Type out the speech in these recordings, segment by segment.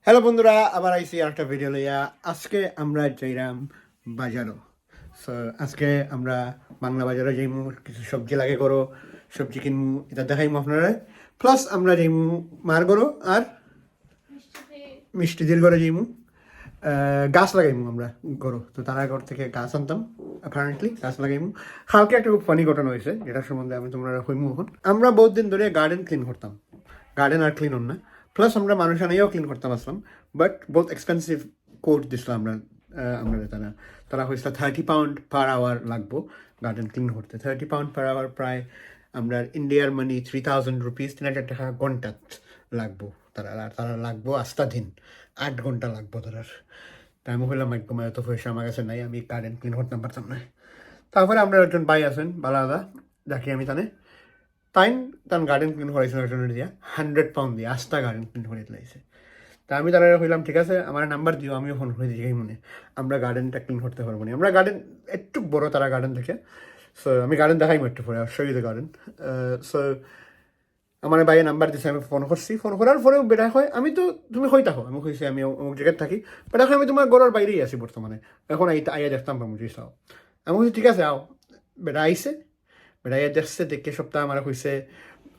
Hello বন্ধুরা, আবার আইসি আরেকটা ভিডিও লইয়া। আজকে আমরা যাইরাম বাজারও। সো আজকে আমরা বাংলা বাজারে যাইমু, কিছু সবজি লাগে করো, সবজি কিনমু, এটা দেখাইমু আপনারা। প্লাস আমরা যাইমু মার করো আর মিষ্টি দিল করে যাইমু। গাছ লাগাইমু আমরা করো, তো তারা ঘর থেকে গাছ আনতাম, অ্যাপারেন্টলি গাছ লাগাইমু। কালকে একটা খুব ফানি ঘটনা হয়েছে, যেটার সম্বন্ধে আমি তোমরা হইমু এখন। আমরা বহুত দিন ধরে গার্ডেন ক্লিন করতাম, গার্ডেন আর ক্লিন হন না। প্লাস আমরা মানুষ আনাইও ক্লিন করতাম আসলাম, বাট বহুত এক্সপেন্সিভ কোর্ট দিছিলাম আমরা। আমরা তারা হয়েছিল £30 পার আওয়ার লাগবো গার্ডেন ক্লিন করতে। £30 পার আওয়ার প্রায় আমরা ইন্ডিয়ার মানি ₹3,000, 3,000 টাকা ঘন্টাত লাগবো। তারা লাগবো আস্তা দিন 8 ঘন্টা লাগবো তারার। তা আমি বললাম একদম এত পয়সা আমার কাছে নাই, আমি গার্ডেন ক্লিন করতে পারতাম না। তারপরে আমরা একজন ভাই আছেন বালাদা, যাকে আমি তান গার্ডেন ক্লিন করাইছিল একজনের দিয়া £100 দিয়ে আস্তা গার্ডেন ক্লিন করে দিলাইছে। তা আমি তারা হইলাম ঠিক আছে, আমার নাম্বার দিও, আমিও ফোন করে দিই মনে আমরা গার্ডেনটা ক্লিন করতে পারবো না। আমরা গার্ডেন একটু বড় তারা গার্ডেন থেকে। সো আমি গার্ডেন দেখাইমো একটু পরে, অবশ্যই দ্য গার্ডেন। সো আমার ভাইয়ের নাম্বার দিছে, আমি ফোন করছি। ফোন করার পরেও বেটা হয় আমি তো তুমি হই থাকো, আমি কইছি আমি অমুক জায়গায় থাকি, বেটা হয় আমি তোমার ঘরের বাইরেই আছি বর্তমানে, এখন আইয়া দেখতাম পাবো যদি চাও। আমি বলছি ঠিক আছে আও। বেটা আইসে, বেটা আইয়া দেখছে, দেখে সপ্তাহ আমার কইছে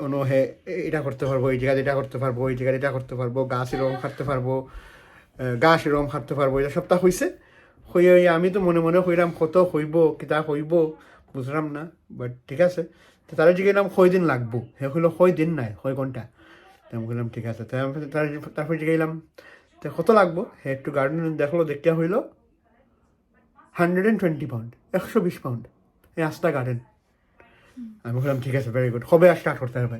অনু হে এটা করতে পারবো, এই জায়গায় এটা করতে পারবো, এই জায়গায় এটা করতে পারবো, গাছ এরকম খাটতে পারবো, গাছ এরকম খাটতে পারবো। এটা সপ্তাহ হইছে। হইয়া আমি তো মনে মনে হইলাম কত হইব কিতা হইব বুঝলাম না, বাট ঠিক আছে। তো তারা জিজ্ঞাসলাম কয় দিন লাগবো, হে হইলো কয় দিন নাই কয় ঘন্টা। তো আমি বললাম ঠিক আছে। তারপরে জিজ্ঞাসলাম তো কত লাগবো, হে একটু গার্ডেন দেখলো, দেখতে হইলো £120, £120 এই আস্তা গার্ডেন। আমি বললাম ঠিক আছে, ভেরি গুড। কবে স্টার্ট করতে হবে?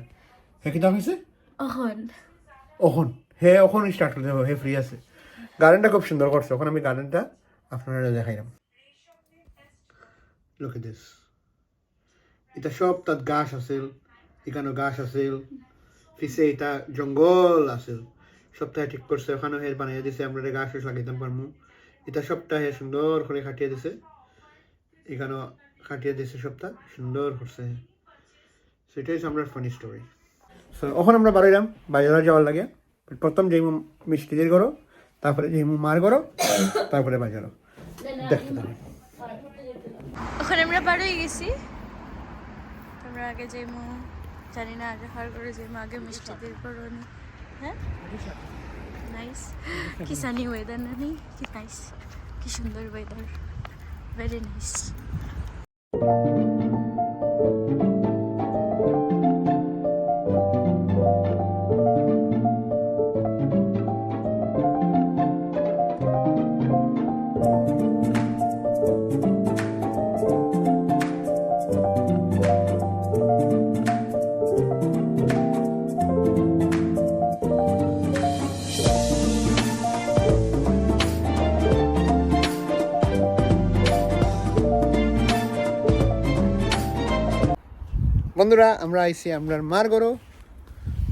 হে কিতা হয়েছে অখন হে অখন স্টার্ট করতে হবে, হে ফ্রি আছে। গার্ডেনটা খুব সুন্দর করছে, ওখানে আমি গার্ডেনটা আপনারা দেখাইলাম। লুক এট দিস, এটা সব তাত গাছ আছিল, এখানেও গাছ আছিল, পিছে এটা জঙ্গল আছিল, সপ্তাহে ঠিক করছে। ওখানেও হে বানিয়ে দিছে, আমরা গাছ লাগাইতাম পারমু। এটা সপ্তাহে সুন্দর করে খাটিয়ে দিছে, এখানেও খাটিয়ে দিছে, সপ্তাহ সুন্দর করছে। সেটাই আমরা ফানি স্টোরি। সো ওখানে আমরা বাড়াইলাম বাজারে যাওয়ার লাগে। প্রথম যেমন মিষ্টিদের করো, তারপরে যেমন মার করো, তারপরে বাজারও দেখতে থাকি। ওখানে আমরা বার হয়ে গেছি। তোমরা আগে যেমন জানি না, আগে হার করে যেমন আগে মিষ্টি দিয়ে করো। হ্যাঁ নাইস, কি সানি ওয়েদার না নেই, কি নাইস, কি সুন্দর ওয়েদার, ভেরি নাইস। বন্ধুরা আমরা আইসি আমরা মার করো,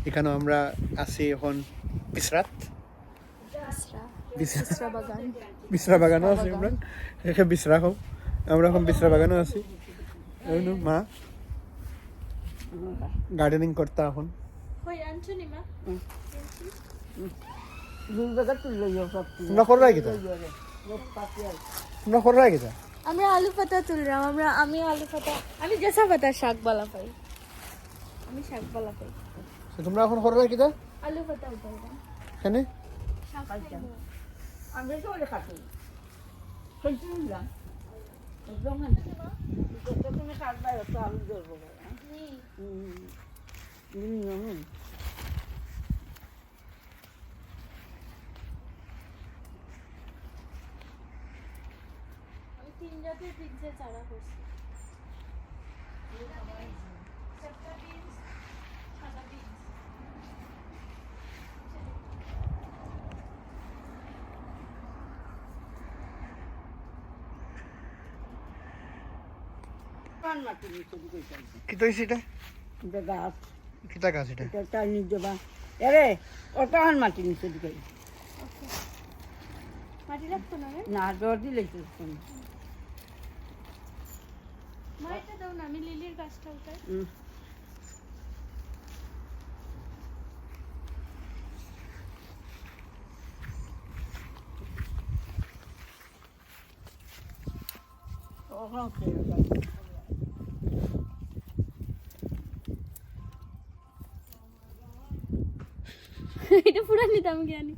এখানেও আমরা আছি এখন বিশ্রাত বিশ্রা বাগানও আছি আমরা, এখানে বিশ্রা হোক, আমরা এখন বিশ্রা বাগানও আছি। মা গার্ডেনিং করতে এখন তোমরা কররাই গেতা, তোমরা কররাই গেতা। আমরা আলু পাতা তুললাম, আমি আলু পাতা, আমি জেসা পাতা শাক বালা পাই, আমি শাক বালা পাই। তোমরা এখন কররাই গেতা আলু পাতা উঠাইলাম এখানে। আমরা সবাই খাচ্ছি শুনছিলাম তুমি কাটবাই তো আলু ধরবো। আমি 3 জাতের পিৎজা চারা করছি। কি তো এটা গাছ কিতা গাছ এটা? এটা নিজে বা এরে অতহান মাটি নিচে দিকে মাটি লাগতো না রে? না জোর দিলে মাটিটা দাও না, আমি লিলির গাছটা উঠাই। এটা পুরা নিতাম জ্ঞানী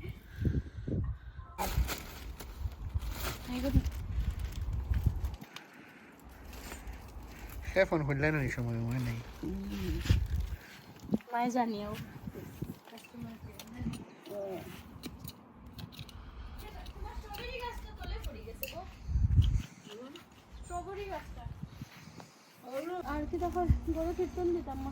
সে ফোন করলে না এই সময় মনে নেই মায়ে জানিও আর কি তখন বড় কীর্তন দিতাম মা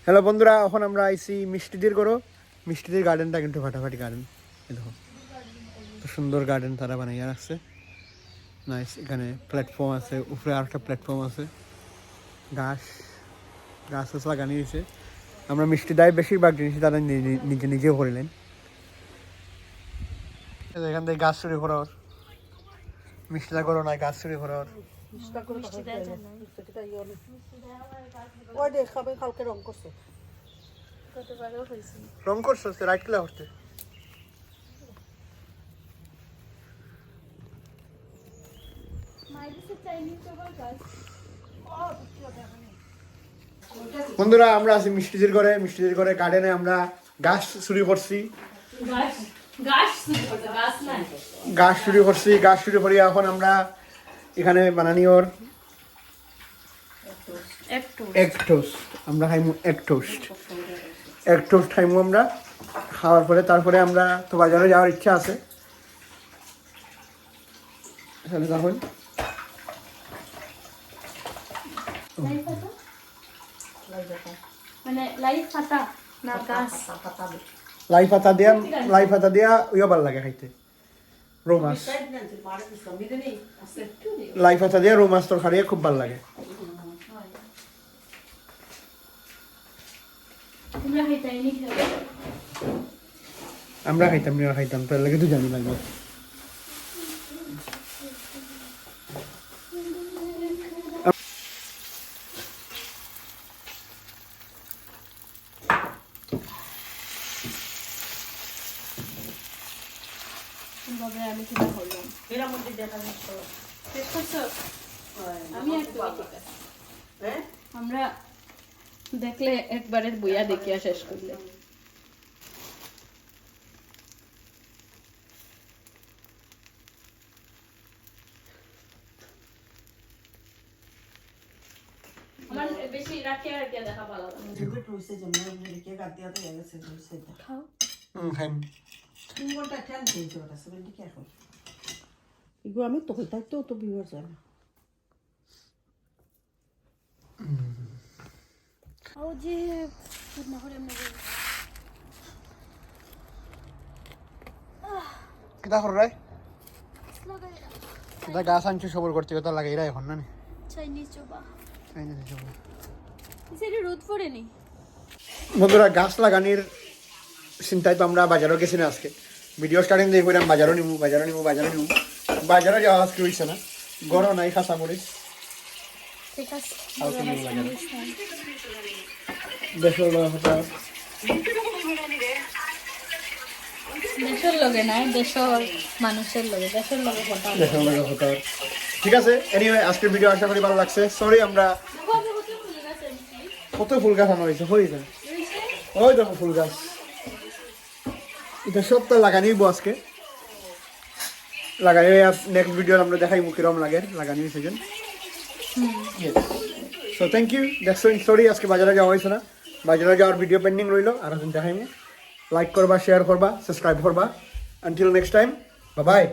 হ্যালো বন্ধুরা, এখন আমরা আইসি মিষ্টিদের করো। মিষ্টিদের গার্ডেনটা কিন্তু ফাটাফাটি গার্ডেন, দেখো তো সুন্দর গার্ডেন তারা বানাইয়া রাখছে। নাইস, এখানে প্ল্যাটফর্ম আছে, উপরে আর একটা প্ল্যাটফর্ম আছে, গাছ গাছ লাগানি হয়েছে। আমরা মিষ্টি দেয় বেশিরভাগ জিনিস তারা নিজে নিজেও করিলেন। এখান থেকে গাছ চুরি করার, মিষ্টিটা করো না, গাছ চুরি করার। রং করছো রাইট ক্লা করতে। বন্ধুরা আমরা আছি মিষ্টিদের ঘরে গার্ডেনে। আমরা গাছ চুরি করছি, গাছ চুরি করি। এখন আমরা এখানে বানানি ওর এগ টোস্ট। আমরা খাইমু এগ টোস্ট খাইমু আমরা। খাওয়ার পরে তারপরে আমরা তো বাজারে যাওয়ার ইচ্ছা আছে। তাহলে তখন মানে লাইফ পাতা না গাছ লাই পাতা দিয়া ইয়ে ভাল লাগে খাইতে, রৌ মাছ। লাই পাতা দিয়া রৌ মাছ তরকারি খুব ভাল লাগে। আমরা খাইতাম তার লাগে তো জানি লাগবে। আমি কিনা করলাম আমি আমরা দেখলে একবারের বইয়া দেখিয়া শেষ করলে। আমার বেশি রাখিয়া দেখা ভালো খাও। আমি তো হইতাই তো ভিউয়ার যায় না। ও যে নহরে মগে কিতা কর রাই কিতা গাছ আনছি সবর করতে কথা লাগাই রাই এখন না চাইনিজ চোবা চাইনিজ চোবা সেটা রোদ পড়েনি। বন্ধুরা গাছ লাগানির চিন্তায় তো আমরা বাজারও গেছি না আজকে। ভিডিও স্টার্টিং দিয়ে কইলাম বাজারও নিমু বাজারে যাওয়া আজকে হইছে না। গরম নাই, খাসা মরিচ ঠিক আছে দেশের লগে নাই, দেশের মানুষের লগে, দেশের লগে কথা। ঠিক আছে। এনিওয়ে আজকের ভিডিও আশা করি ভালো লাগছে। সরি আমরা কত ফুল গাছ আনা হয়েছে, হয়ে যায় ওই দেখো ফুল গাছ। এটা সবটা লাগানিব আজকে, লাগাই নেক্সট ভিডিও আমরা দেখাইব কিরম লাগে লাগানি হয়েছে। So thank you. দেখছো সরি আজকে বাজারে যাওয়া হয়েছে না, বাজারে যাওয়ার ভিডিও পেন্ডিং রইল, আর এখন দেখাইব। লাইক করবা, শেয়ার করবা, সাবস্ক্রাইব করবা। Until next time, bye bye.